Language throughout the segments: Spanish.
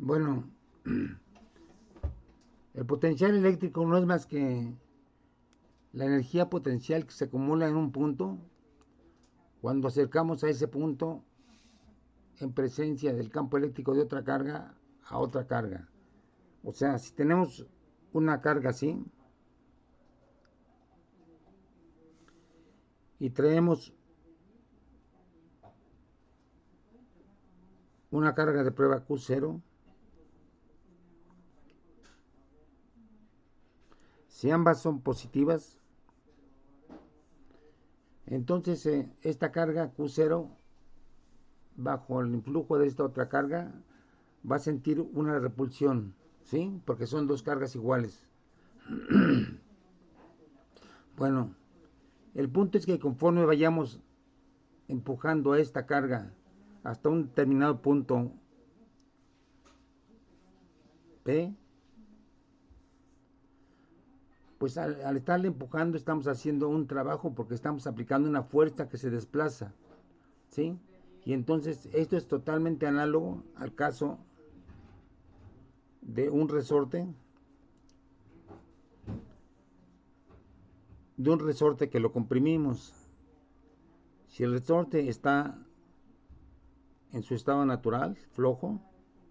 Bueno, el potencial eléctrico no es más que la energía potencial que se acumula en un punto cuando acercamos a ese punto en presencia del campo eléctrico de otra carga a otra carga. O sea, si tenemos una carga así y traemos una carga de prueba Q0, si ambas son positivas, entonces esta carga Q0 bajo el influjo de esta otra carga va a sentir una repulsión, ¿sí? Porque son dos cargas iguales. Bueno, el punto es que conforme vayamos empujando a esta carga hasta un determinado punto P, pues al estarle empujando estamos haciendo un trabajo porque estamos aplicando una fuerza que se desplaza, ¿sí? Y entonces esto es totalmente análogo al caso de un resorte que lo comprimimos. Si el resorte está en su estado natural, flojo,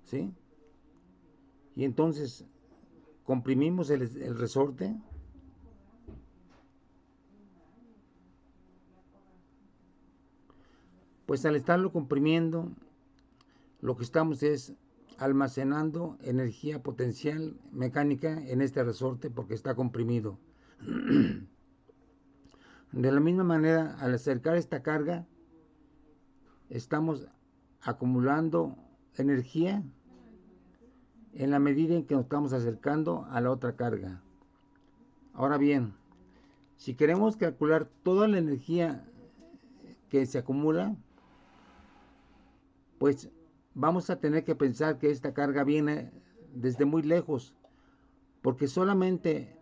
¿sí? Y entonces comprimimos el resorte, pues al estarlo comprimiendo, lo que estamos es almacenando energía potencial mecánica en este resorte porque está comprimido. De la misma manera, al acercar esta carga, estamos acumulando energía en la medida en que nos estamos acercando a la otra carga. Ahora bien, si queremos calcular toda la energía que se acumula, pues vamos a tener que pensar que esta carga viene desde muy lejos, porque solamente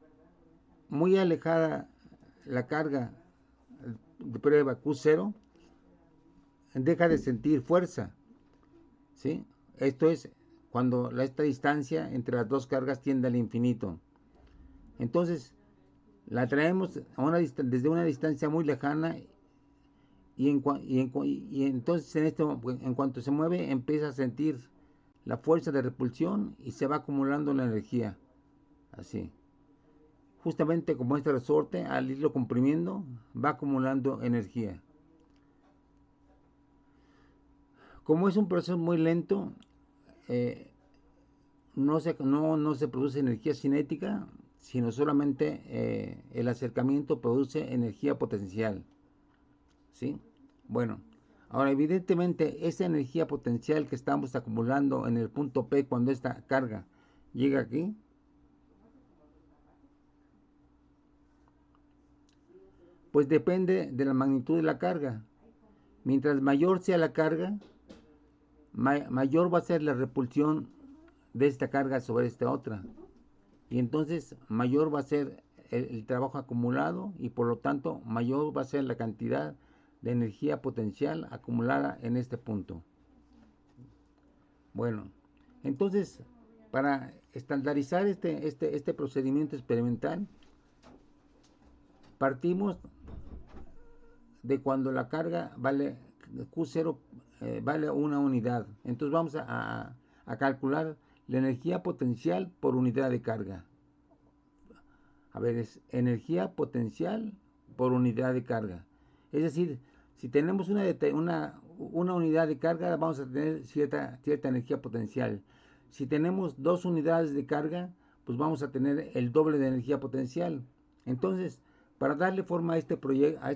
muy alejada la carga de prueba Q0 deja de sentir fuerza, ¿sí? Esto es cuando esta distancia entre las dos cargas tiende al infinito. Entonces, la traemos desde una distancia muy lejana y entonces en cuanto se mueve empieza a sentir la fuerza de repulsión y se va acumulando la energía. Así. Justamente como este resorte, al irlo comprimiendo, va acumulando energía. Como es un proceso muy lento, eh, no se produce energía cinética, sino solamente el acercamiento produce energía potencial. ¿Sí? Bueno, ahora evidentemente esa energía potencial que estamos acumulando en el punto P cuando esta carga llega aquí, pues depende de la magnitud de la carga. Mientras mayor sea la carga, mayor va a ser la repulsión de esta carga sobre esta otra. Y entonces mayor va a ser el trabajo acumulado y por lo tanto mayor va a ser la cantidad de energía potencial acumulada en este punto. Bueno, entonces para estandarizar este procedimiento experimental, partimos de cuando la carga vale Q0 vale una unidad. Entonces vamos a calcular la energía potencial por unidad de carga. A ver, es energía potencial por unidad de carga. Es decir, si tenemos una unidad de carga, vamos a tener cierta energía potencial. Si tenemos dos unidades de carga, pues vamos a tener el doble de energía potencial. Entonces, para darle forma a este proyecto, a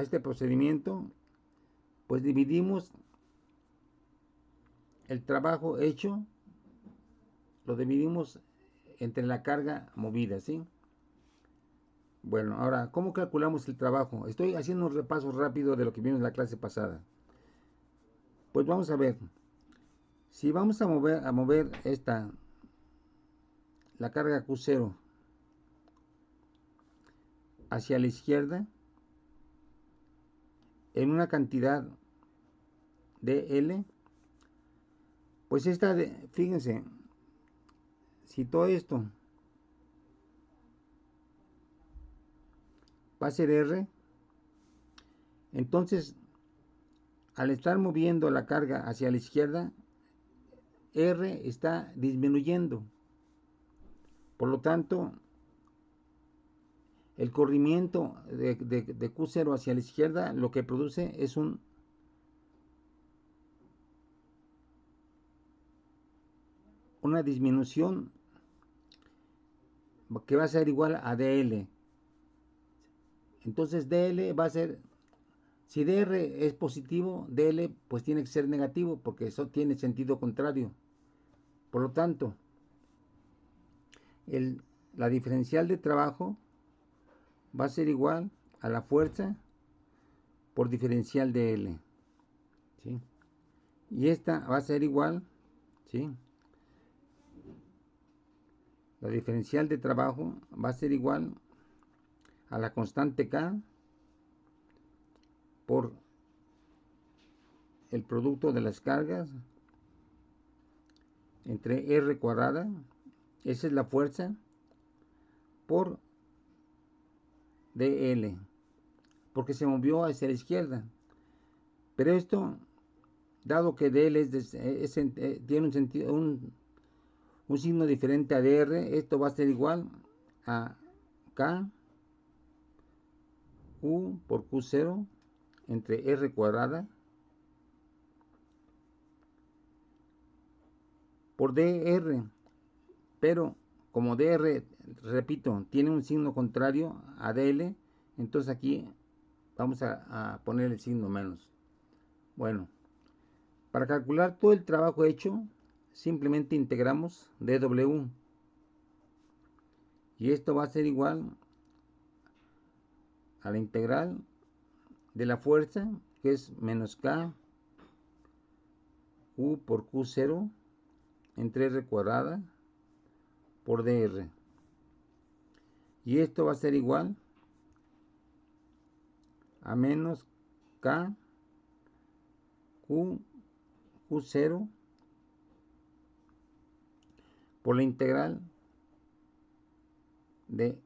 este procedimiento, pues dividimos el trabajo hecho, lo dividimos entre la carga movida, ¿sí? Bueno, ahora, ¿cómo calculamos el trabajo? Estoy haciendo un repaso rápido de lo que vimos en la clase pasada. Pues vamos a ver, si vamos a mover la carga Q0 hacia la izquierda, en una cantidad de L, Pues fíjense, si todo esto va a ser R, entonces al estar moviendo la carga hacia la izquierda, R está disminuyendo. Por lo tanto, el corrimiento de Q0 hacia la izquierda lo que produce es una disminución que va a ser igual a dl. Entonces dl va a ser, si dr es positivo, dl pues tiene que ser negativo porque eso tiene sentido contrario. Por lo tanto, la diferencial de trabajo va a ser igual a la fuerza por diferencial de L, ¿sí? Y esta va a ser igual, ¿sí? La diferencial de trabajo va a ser igual a la constante K por el producto de las cargas entre R cuadrada, esa es la fuerza, por dl, porque se movió hacia la izquierda. Pero esto, dado que dl tiene un sentido, un signo diferente a dr, esto va a ser igual a K Q por Q0 entre R cuadrada por dr, pero como dr, repito, tiene un signo contrario a dl, entonces aquí vamos a poner el signo menos. Bueno, para calcular todo el trabajo hecho, simplemente integramos dw, y esto va a ser igual a la integral de la fuerza, que es menos K Q por Q0 entre R cuadrada por dr. Y esto va a ser igual a menos K Q0 por la integral de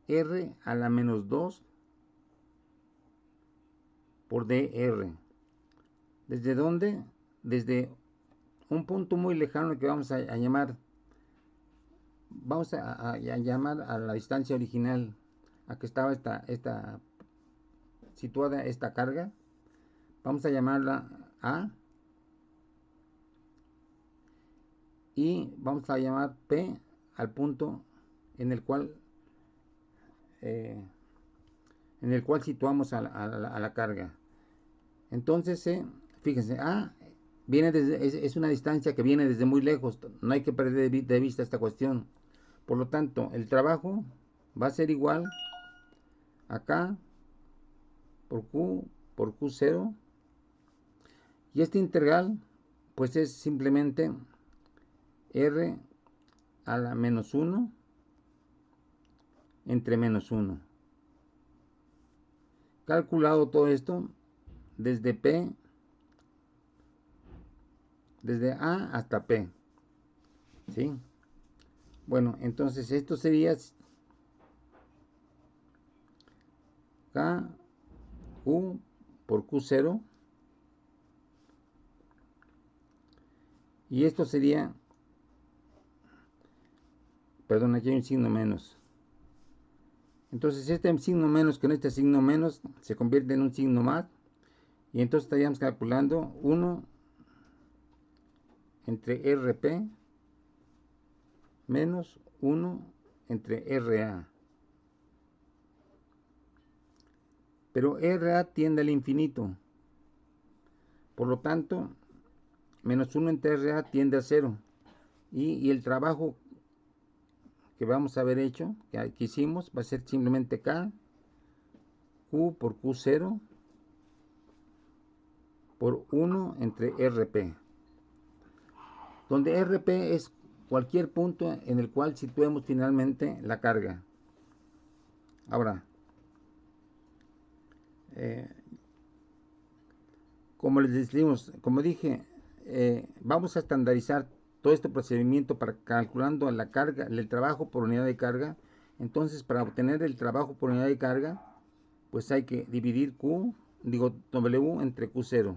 R a la menos 2 por dr. ¿Desde dónde? Desde un punto muy lejano que vamos a llamar, llamar a la distancia original a que estaba situada esta carga. Vamos a llamarla A y vamos a llamar P al punto en el cual situamos a la carga. Entonces, fíjense, A es una distancia que viene desde muy lejos, no hay que perder de vista esta cuestión. Por lo tanto, el trabajo va a ser igual a K por Q0, y esta integral pues es simplemente R a la menos 1 entre menos 1. Calculado todo esto desde P, desde A hasta P, ¿sí? Bueno, entonces esto sería K Q por Q0, y esto sería, perdón, aquí hay un signo menos. Entonces este signo menos con este signo menos se convierte en un signo más, y entonces estaríamos calculando 1 entre RP menos 1 entre RA. Pero RA tiende al infinito. Por lo tanto, menos 1 entre RA tiende a 0. Y el trabajo que vamos a haber hecho, que hicimos, va a ser simplemente K Q por Q0 por 1 entre RP, donde RP es cualquier punto en el cual situemos finalmente la carga. Ahora, como les decimos, como dije, vamos a estandarizar todo este procedimiento para calculando la carga, el trabajo por unidad de carga. Entonces, para obtener el trabajo por unidad de carga, pues hay que dividir W entre Q0.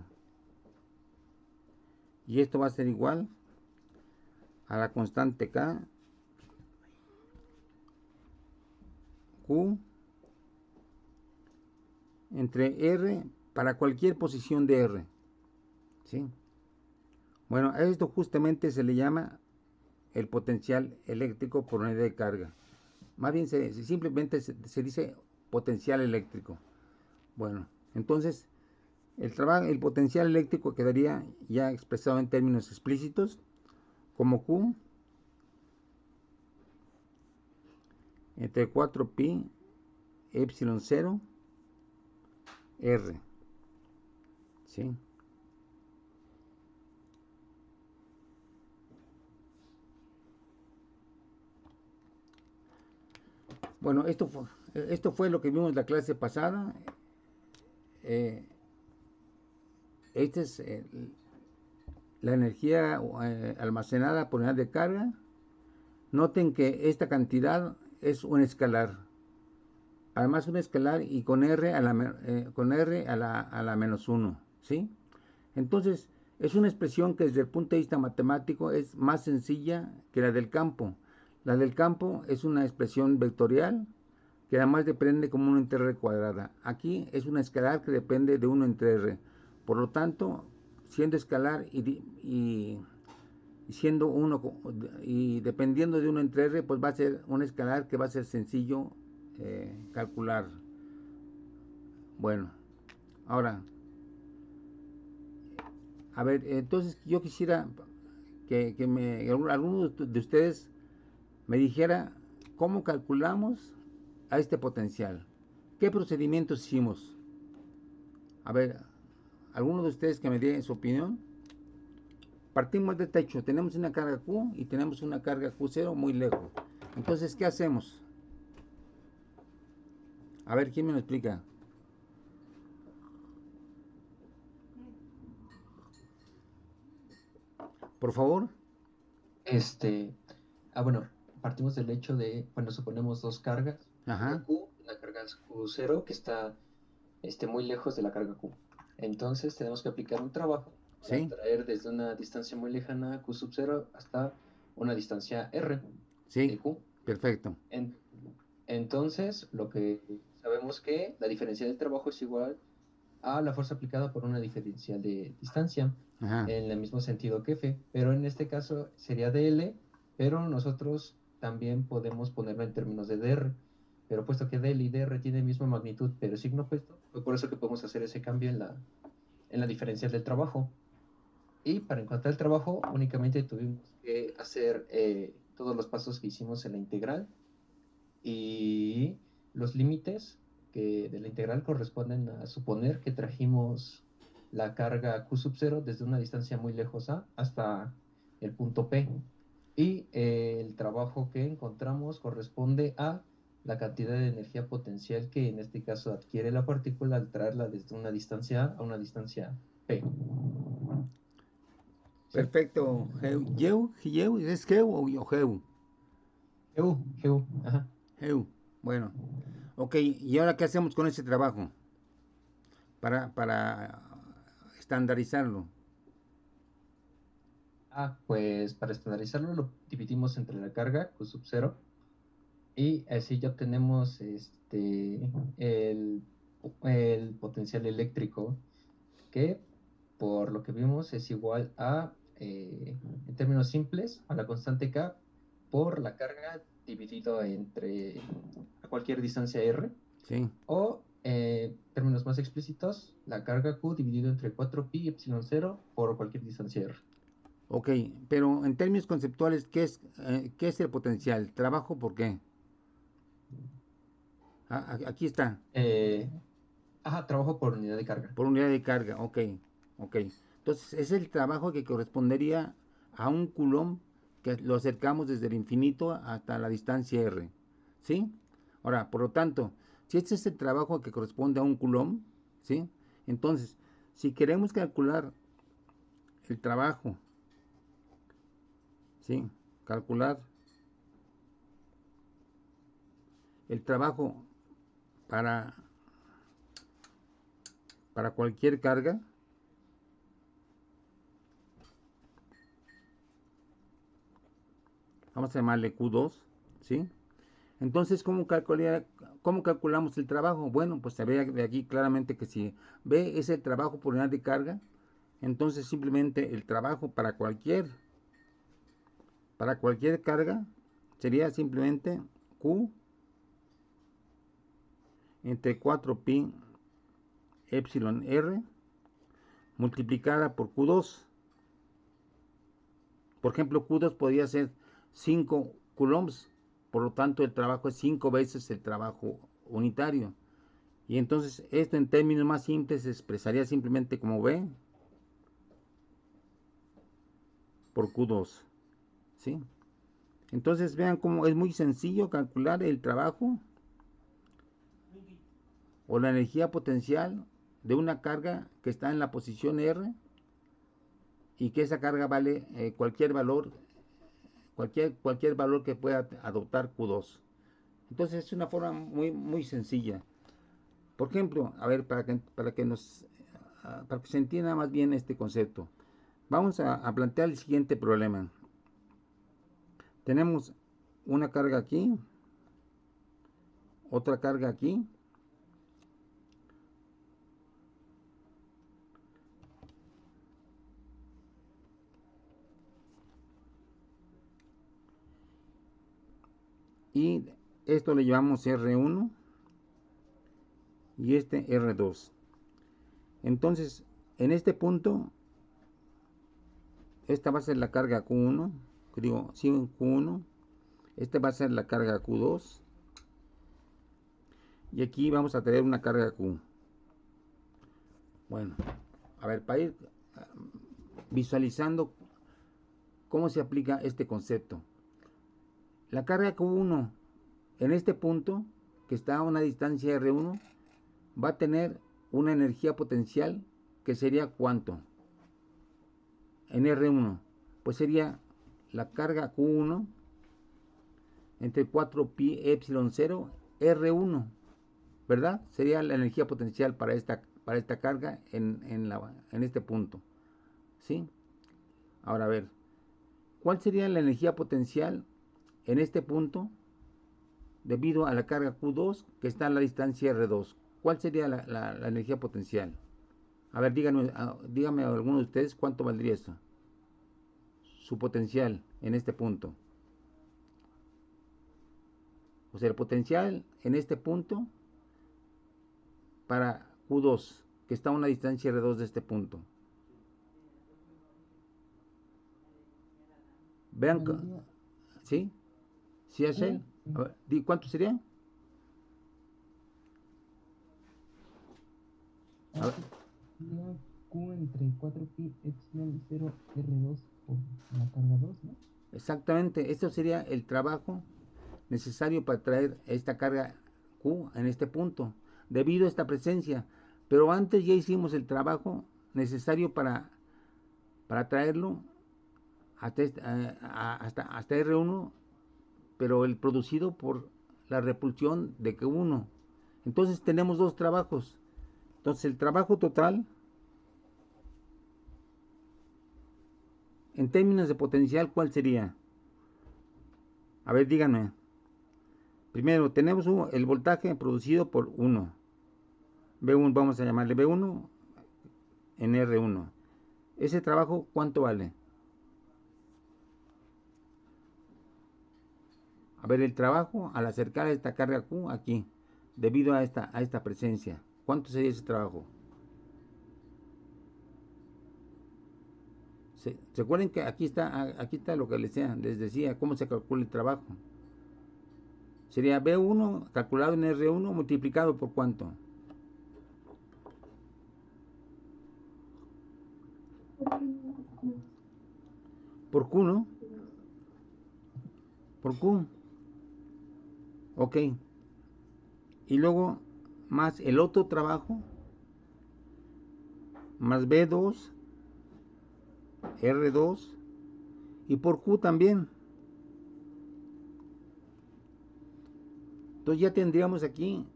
Y esto va a ser igual a la constante K, Q, entre R para cualquier posición de R. ¿Sí? Bueno, a esto justamente se le llama el potencial eléctrico por unidad de carga. Más bien simplemente se dice potencial eléctrico. Bueno, entonces el potencial eléctrico quedaría ya expresado en términos explícitos como Q entre 4pi epsilon 0 R. ¿Sí? Bueno, esto fue lo que vimos en la clase pasada. Eh, esta es la energía almacenada por unidad de carga. Noten que esta cantidad es un escalar. Además un escalar y con R a la menos 1. ¿Sí? Entonces, es una expresión que desde el punto de vista matemático es más sencilla que la del campo. La del campo es una expresión vectorial que además depende como 1 entre R cuadrada. Aquí es una escalar que depende de 1 entre R. Por lo tanto, siendo escalar y siendo 1 y dependiendo de 1 entre R, pues va a ser un escalar que va a ser sencillo calcular. Bueno, ahora, a ver, entonces yo quisiera que alguno de ustedes me dijera cómo calculamos a este potencial. ¿Qué procedimientos hicimos? A ver, alguno de ustedes que me dé su opinión. Partimos de techo, tenemos una carga Q y tenemos una carga Q0 muy lejos. Entonces, ¿qué hacemos? A ver, ¿quién me lo explica? Por favor. Este, bueno, partimos del hecho de, bueno, suponemos dos cargas, carga Ajá, Q y la carga Q0 que está muy lejos de la carga Q. Entonces tenemos que aplicar un trabajo para sí, traer desde una distancia muy lejana Q sub 0 hasta una distancia R sí, de Q. perfecto. En- entonces, lo que sabemos que la diferencia del trabajo es igual a la fuerza aplicada por una diferencial de distancia, Ajá, en el mismo sentido que F, pero en este caso sería dl, pero nosotros también podemos ponerlo en términos de dr, pero puesto que dl y dr tienen misma magnitud, pero signo opuesto, fue por eso que podemos hacer ese cambio en la diferencial del trabajo. Y para encontrar el trabajo únicamente tuvimos que hacer todos los pasos que hicimos en la integral y los límites que de la integral corresponden a suponer que trajimos la carga Q sub 0 desde una distancia muy lejos A hasta el punto P. Y el trabajo que encontramos corresponde a la cantidad de energía potencial que en este caso adquiere la partícula al traerla desde una distancia A una distancia P. ¿Sí? perfecto. ¿Es Geu o Geu? GU, ajá. Geu, bueno. Ok, ¿y ahora qué hacemos con ese trabajo? Para estandarizarlo. Pues para estandarizarlo lo dividimos entre la carga Q sub 0 y así ya obtenemos el, el potencial eléctrico que por lo que vimos es igual a, en términos simples, a la constante K por la carga dividido entre a cualquier distancia R Sí, o términos más explícitos, la carga Q dividido entre 4pi epsilon 0 por cualquier distancia R. ok, pero en términos conceptuales, qué es el potencial? ¿Trabajo por qué? Aquí está, Eh, Trabajo por unidad de carga. por unidad de carga, ok, ok. Entonces, es el trabajo que correspondería a un coulomb que lo acercamos desde el infinito hasta la distancia r, ¿sí? Ahora, por lo tanto, si este es el trabajo que corresponde a un coulomb, ¿sí? Entonces, si queremos calcular el trabajo, ¿sí? Calcular el trabajo para cualquier carga. Vamos a llamarle Q2, ¿sí? Entonces, ¿cómo calculamos el trabajo? Bueno, pues se ve de aquí claramente que si B es el trabajo por unidad de carga, entonces simplemente el trabajo para cualquier carga sería simplemente Q entre 4pi epsilon R multiplicada por Q2. Por ejemplo, Q2 podría ser 5 coulombs, por lo tanto el trabajo es 5 veces el trabajo unitario. Y entonces esto en términos más simples se expresaría simplemente como B por Q2, ¿sí? Entonces vean cómo es muy sencillo calcular el trabajo o la energía potencial de una carga que está en la posición R y que esa carga vale cualquier valor que pueda adoptar Q2. Entonces es una forma muy sencilla. Por ejemplo, a ver, para que se entienda más bien este concepto, vamos a plantear el siguiente problema. Tenemos una carga aquí, otra carga aquí, y esto le llamamos R1 y este R2. Entonces, en este punto, esta va a ser la carga Q1, digo, sí, Q1, esta va a ser la carga Q2, y aquí vamos a tener una carga Q. Bueno, a ver, para ir visualizando cómo se aplica este concepto. La carga Q1 en este punto, que está a una distancia R1, va a tener una energía potencial que sería ¿cuánto? En R1, pues sería la carga Q1 entre 4pi epsilon 0 R1, ¿verdad? Sería la energía potencial para esta carga en este punto, ¿sí? Ahora a ver, ¿cuál sería la energía potencial en este punto debido a la carga Q2 que está a la distancia R2? ¿Cuál sería la energía potencial? A ver, dígame a alguno de ustedes cuánto valdría esto. Su potencial en este punto. O sea, el potencial en este punto para Q2, que está a una distancia R2 de este punto. Vean, ¿sí? ¿Sí, Ashel? A ver, ¿cuánto sería? A ver. Q entre 4pi epsilon 0 R2 por la carga 2, ¿no? Exactamente, esto sería el trabajo necesario para traer esta carga Q en este punto, debido a esta presencia. Pero antes ya hicimos el trabajo necesario para traerlo hasta R1, pero el producido por la repulsión de Q1. Entonces tenemos dos trabajos. Entonces el trabajo total, en términos de potencial, ¿cuál sería? A ver, díganme. Primero, tenemos el voltaje producido por 1. B1, vamos a llamarle B1 en R1. Ese trabajo, ¿cuánto vale? A ver, el trabajo al acercar esta carga Q aquí, debido a esta presencia, ¿cuánto sería ese trabajo? ¿Se acuerdan que aquí está lo que les decía, cómo se calcula el trabajo? Sería B1 calculado en R1 multiplicado por ¿cuánto? Por Q, ¿no? Por Q. Ok. Y luego más el otro trabajo, más B2 R2 y por Q también. Entonces ya tendríamos aquí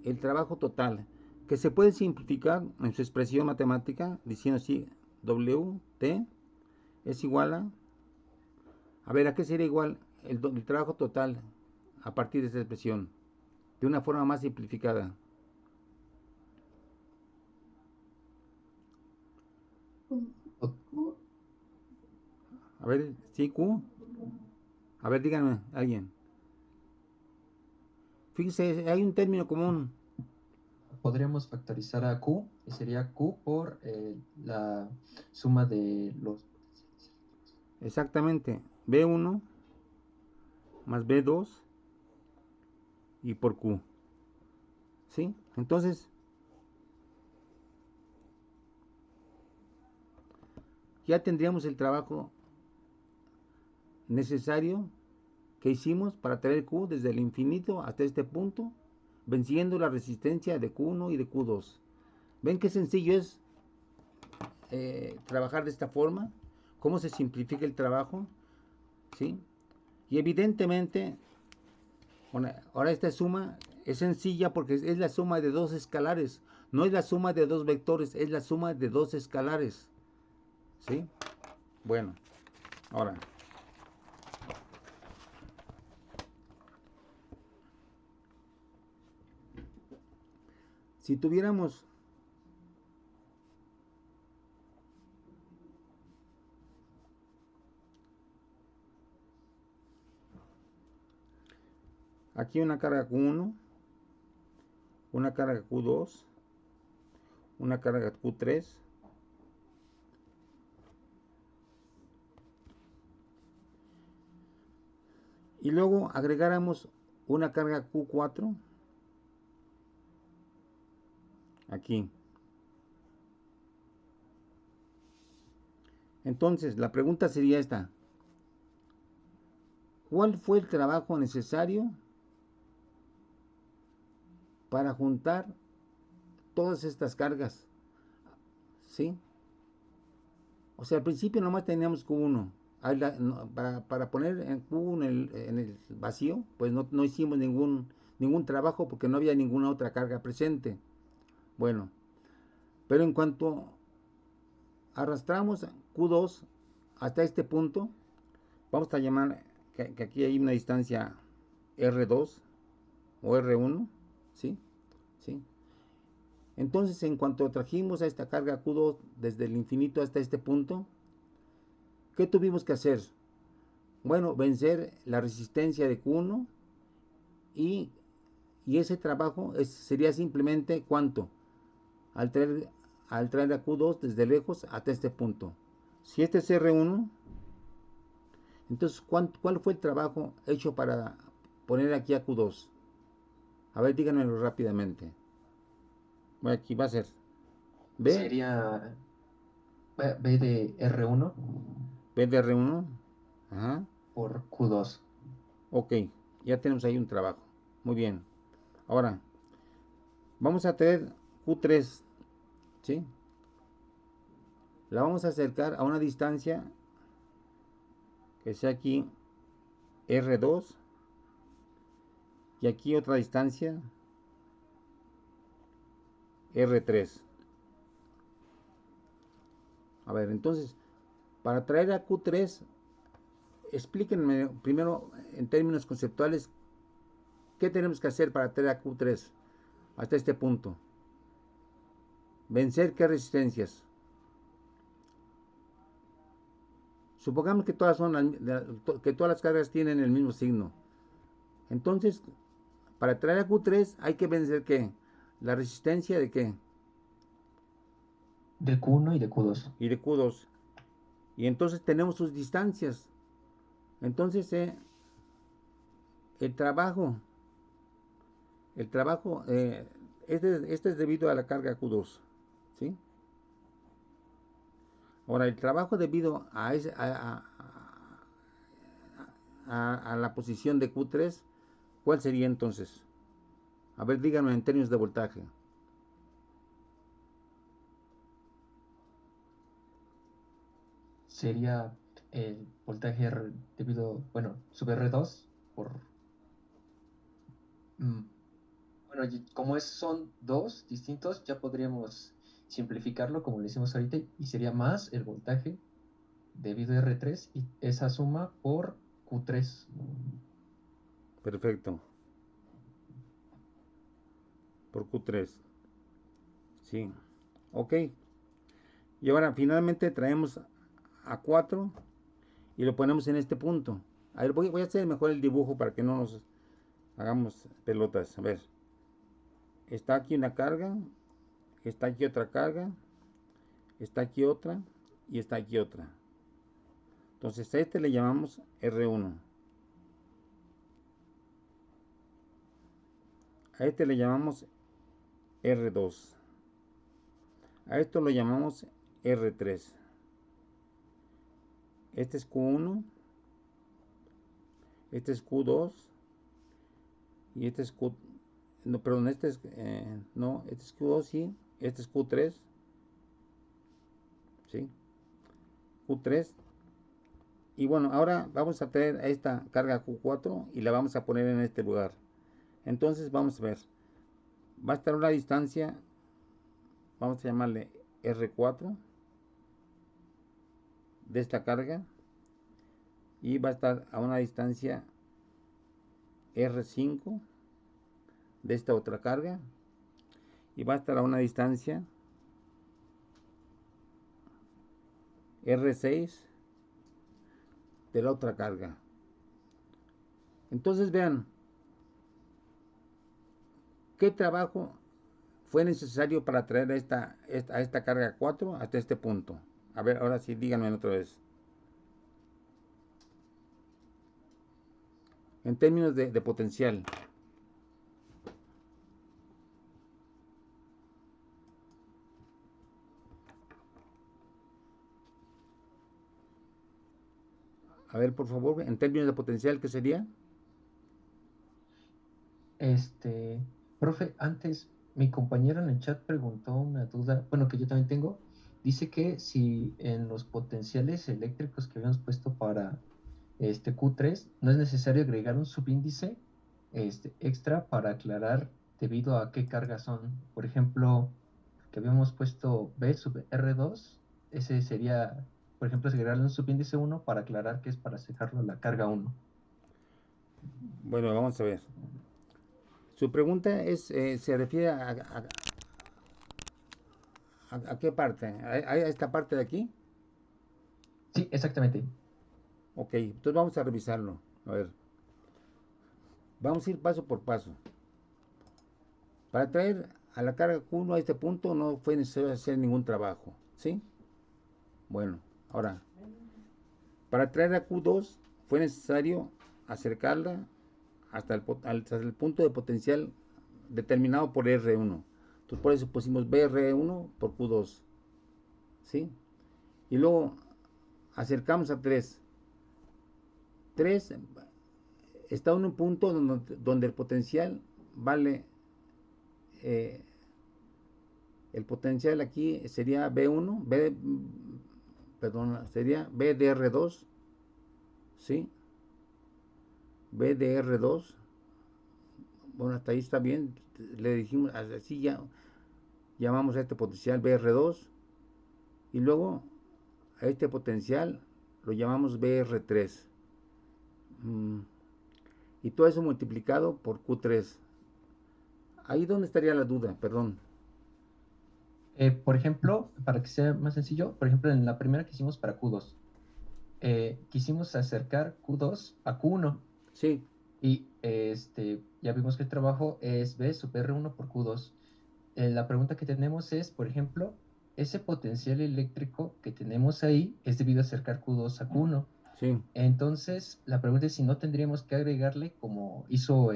el trabajo total, que se puede simplificar en su expresión matemática diciendo así: WT es igual a ver, ¿a qué sería igual el trabajo total a partir de esta expresión? De una forma más simplificada. A ver, ¿sí, Q? A ver, díganme, alguien. Fíjense, hay un término común. Podríamos factorizar a Q, y sería Q por la suma de los potenciales. Exactamente. B1 más B2 y por Q. ¿Sí? Entonces, ya tendríamos el trabajo necesario que hicimos para traer Q desde el infinito hasta este punto, venciendo la resistencia de Q1 y de Q2. ¿Ven qué sencillo es trabajar de esta forma? ¿Cómo se simplifica el trabajo? ¿Sí? Y evidentemente, ahora esta suma es sencilla porque es la suma de dos escalares. No es la suma de dos vectores, es la suma de dos escalares. ¿Sí? Bueno, ahora, si tuviéramos aquí una carga Q1, una carga Q2, una carga Q3, y luego agregáramos una carga Q4 aquí. Entonces, la pregunta sería esta: ¿cuál fue el trabajo necesario para juntar todas estas cargas? ¿Sí? O sea, al principio nomás teníamos Q1. Para poner en Q en el vacío, pues no hicimos ningún trabajo porque no había ninguna otra carga presente. Bueno, pero en cuanto arrastramos Q2 hasta este punto, vamos a llamar que aquí hay una distancia R2 o R1, ¿sí? ¿Sí? Entonces, en cuanto trajimos a esta carga Q2 desde el infinito hasta este punto, ¿qué tuvimos que hacer? Bueno, vencer la resistencia de Q1 y, y ese trabajo sería simplemente ¿cuánto? Al traer a Q2 desde lejos hasta este punto. Si este es R1, entonces ¿cuál fue el trabajo hecho para poner aquí a Q2? A ver, díganmelo rápidamente. Bueno, aquí va a ser B, Sería B de R1 B de R1. Ajá. por Q2. Ok, ya tenemos ahí un trabajo. Muy bien. Ahora, vamos a traer Q3, ¿sí? La vamos a acercar a una distancia que sea aquí R2 y aquí otra distancia R3. A ver, entonces, para traer a Q3, explíquenme primero en términos conceptuales qué tenemos que hacer para traer a Q3 hasta este punto. Vencer qué resistencias. Supongamos que que todas las cargas tienen el mismo signo. Entonces, para traer a Q3 hay que vencer qué? La resistencia de qué? De Q1 y de Q2. Y de Q2. Y entonces tenemos sus distancias. Entonces, el trabajo, el trabajo, este es debido a la carga Q2. ¿Sí? Ahora, el trabajo debido a la posición de Q3, ¿cuál sería entonces? A ver, díganme en términos de voltaje. sería el voltaje debido, bueno, sub R2 por... mm, bueno, como son dos distintos, ya podríamos simplificarlo como lo hicimos ahorita y sería más el voltaje debido a R3 y esa suma por Q3. Perfecto. Por Q3. Sí. Ok. Y ahora finalmente traemos a 4 y lo ponemos en este punto. A ver, voy a hacer mejor el dibujo para que no nos hagamos pelotas. A ver. Está aquí una carga. Está aquí otra carga. Está aquí otra. Y está aquí otra. Entonces a este le llamamos R1. A este le llamamos R2. A esto lo llamamos R3. Este es Q1. Este es Q2. Y este es Q... No, perdón, este es... no, este es Q2, sí. Este es Q3. ¿Sí? Q3. Y bueno, ahora vamos a traer a esta carga Q4 y la vamos a poner en este lugar. Entonces vamos a ver. Va a estar a una distancia, vamos a llamarle R4 de esta carga. Y va a estar a una distancia R5 de esta otra carga. Y va a estar a una distancia R6 de la otra carga. Entonces vean, ¿qué trabajo fue necesario para traer a esta carga 4 hasta este punto? A ver, ahora sí, díganme otra vez. En términos de potencial. A ver, por favor, en términos de potencial, ¿qué sería? Este, profe, antes mi compañero en el chat preguntó una duda, bueno, que yo también tengo. Dice que si en los potenciales eléctricos que habíamos puesto para este Q3 no es necesario agregar un subíndice extra para aclarar debido a qué cargas son. Por ejemplo, que habíamos puesto B sub R2, ese sería, por ejemplo, agregarle un subíndice 1 para aclarar que es para asejarlo la carga 1. Bueno, vamos a ver. Su pregunta es, se refiere a qué parte, a esta parte de aquí. Sí, exactamente. Ok, entonces vamos a revisarlo. A ver, vamos a ir paso por paso. Para traer a la carga Q1 a este punto no fue necesario hacer ningún trabajo, ¿sí? Bueno, ahora, para traer a Q2 fue necesario acercarla hasta el punto de potencial determinado por R1. Entonces por eso pusimos BR1 por Q2, ¿sí? Y luego acercamos a 3. 3 está en un punto donde el potencial vale, eh, el potencial aquí sería B1, perdón, sería BDR2, ¿sí? BDR2, bueno, hasta ahí está bien, le dijimos, así ya llamamos a este potencial BR2 y luego a este potencial lo llamamos BR3. Y todo eso multiplicado por Q3. Ahí donde estaría la duda, perdón. Por ejemplo, para que sea más sencillo, por ejemplo, en la primera que hicimos para Q2, quisimos acercar Q2 a Q1 Sí, y ya vimos que el trabajo es B sub R1 por Q2. La pregunta que tenemos es, por ejemplo, ese potencial eléctrico que tenemos ahí es debido a acercar Q2 a Q1. sí. Entonces, la pregunta es si no tendríamos que agregarle, como hizo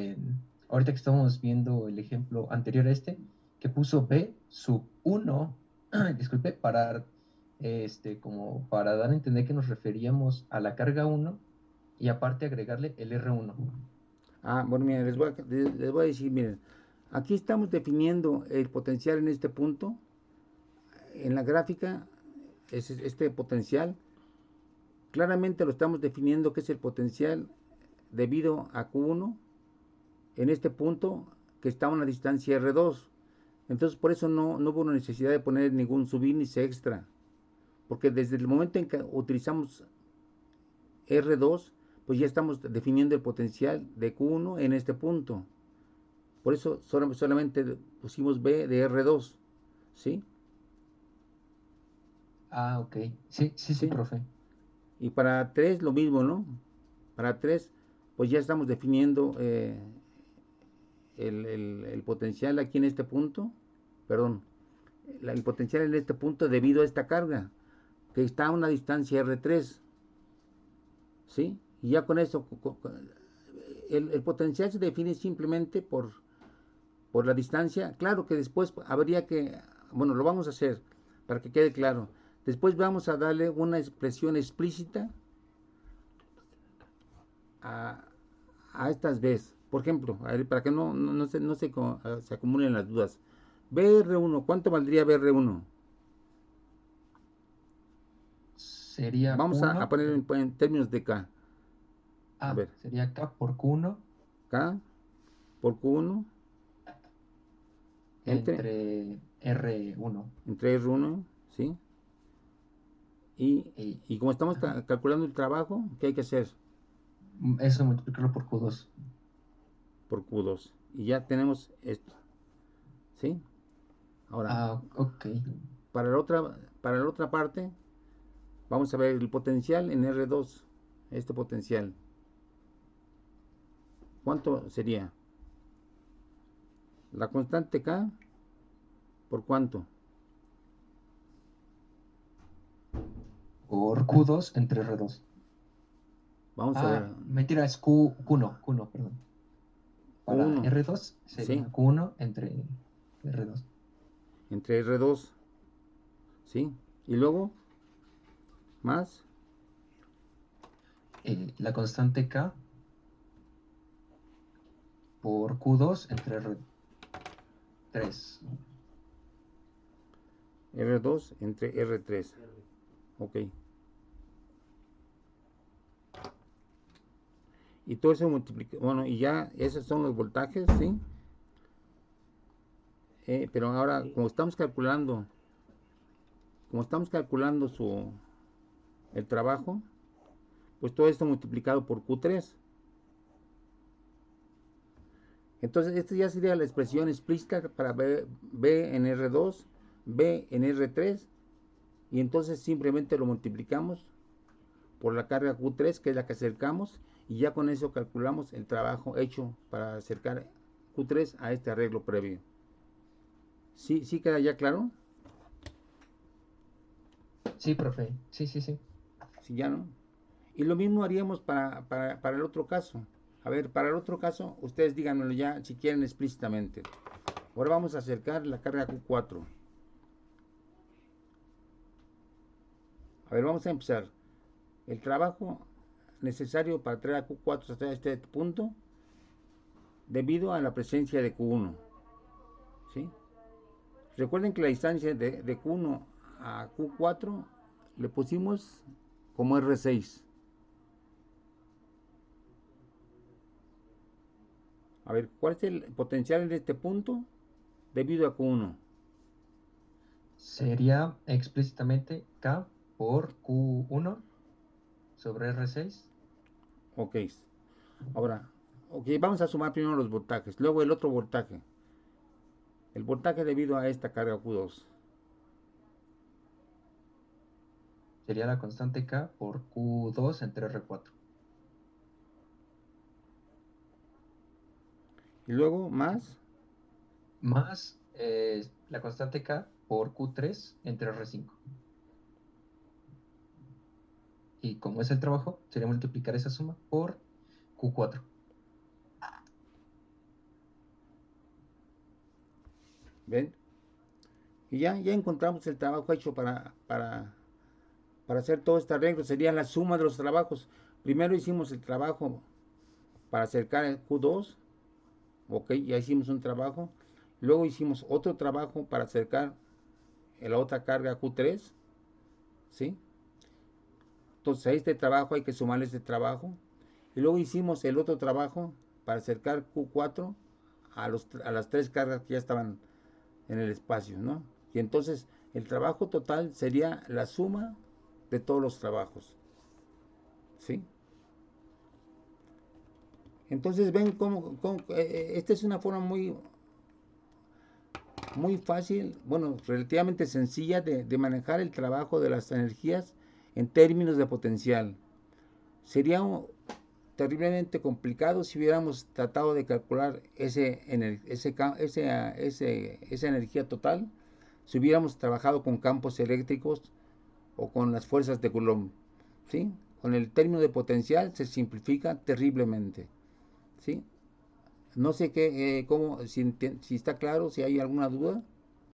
ahorita que estamos viendo el ejemplo anterior a que puso B sub 1, disculpe, como para dar a entender que nos referíamos a la carga 1 y aparte agregarle el R1. Ah, bueno, miren, les voy a decir, miren, aquí estamos definiendo el potencial en este punto. En la gráfica es este potencial claramente lo estamos definiendo que es el potencial debido a Q1 en este punto que está a una distancia R2. Entonces por eso no hubo una necesidad de poner ningún subíndice extra, porque desde el momento en que utilizamos R2, pues ya estamos definiendo el potencial de Q1 en este punto. Por eso solamente pusimos B de R2, ¿sí? Ah, ok. Sí, sí, sí, ¿Sí? profe. Y para 3 lo mismo, ¿no? Para 3 pues ya estamos definiendo el potencial aquí en este punto, perdón, el potencial en este punto debido a esta carga, que está a una distancia R3, ¿sí? Y ya con eso, el potencial se define simplemente por la distancia. Claro que después habría que, bueno, lo vamos a hacer para que quede claro. Después vamos a darle una expresión explícita a, a estas Bs. Por ejemplo, para que se acumulen las dudas. BR1, ¿cuánto valdría BR1? Sería Vamos a 1. poner en términos de K. A ver, Sería K por Q1 K por Q1 entre, entre R1. entre R1, ¿sí? Y, Y y como estamos ajá, calculando el trabajo, ¿qué hay que hacer? eso multiplicarlo por Q2. Por Q2. Y ya tenemos esto, ¿sí? Ahora, Ok. para la otra parte, vamos a ver el potencial en R2. Este potencial. ¿Cuánto sería? La constante K, ¿por cuánto? Por Q2 entre R2. Vamos a ver. Mentira, es Q1, perdón. Para Q1, R2 ¿sí? sería Q1 entre R2. Entre R2, ¿sí? Y luego, más La constante K por Q2 entre R3. R2 entre R3. Ok. Y todo eso multiplica. Bueno, y ya esos son los voltajes, ¿sí? Pero ahora, como estamos calculando el trabajo, pues todo esto multiplicado por Q3. Entonces, esta ya sería la expresión explícita para B en R2, B en R3, y entonces simplemente lo multiplicamos por la carga Q3, que es la que acercamos, y ya con eso calculamos el trabajo hecho para acercar Q3 a este arreglo previo. ¿Sí, sí queda ya claro? Sí, profe. Sí, sí, sí. Sí, ya no. Y lo mismo haríamos para el otro caso. A ver, para el otro caso, ustedes díganmelo ya si quieren explícitamente. Ahora vamos a acercar la carga Q4. A ver, vamos a empezar. El trabajo necesario para traer a Q4 hasta este punto debido a la presencia de Q1. ¿Sí? Recuerden que la distancia de Q1 a Q4 le pusimos como R6. A ver, ¿cuál es el potencial en este punto debido a Q1? Sería explícitamente K por Q1 sobre R6. Ok. Ahora, ok, vamos a sumar primero los voltajes, luego el otro voltaje. El voltaje debido a esta carga Q2. Sería la constante K por Q2 entre R4. Y luego más, Más la constante K por Q3 entre R5. Y como es el trabajo, sería multiplicar esa suma por Q4. ¿ven? Y ya encontramos el trabajo hecho para hacer todo este arreglo. Sería la suma de los trabajos. Primero hicimos el trabajo para acercar el Q2. Ok, ya hicimos un trabajo. Luego hicimos otro trabajo para acercar la otra carga Q3. ¿Sí? Entonces a este trabajo hay que sumarle este trabajo. Y luego hicimos el otro trabajo para acercar Q4 a las 3 cargas que ya estaban en el espacio, ¿no? Y entonces el trabajo total sería la suma de todos los trabajos, ¿sí? Entonces ven esta es una forma muy fácil, bueno, relativamente sencilla de manejar el trabajo de las energías en términos de potencial. Sería terriblemente complicado si hubiéramos tratado de calcular esa energía total, si hubiéramos trabajado con campos eléctricos o con las fuerzas de Coulomb, ¿sí? Con el término de potencial se simplifica terriblemente, ¿sí? No sé si está claro, si hay alguna duda.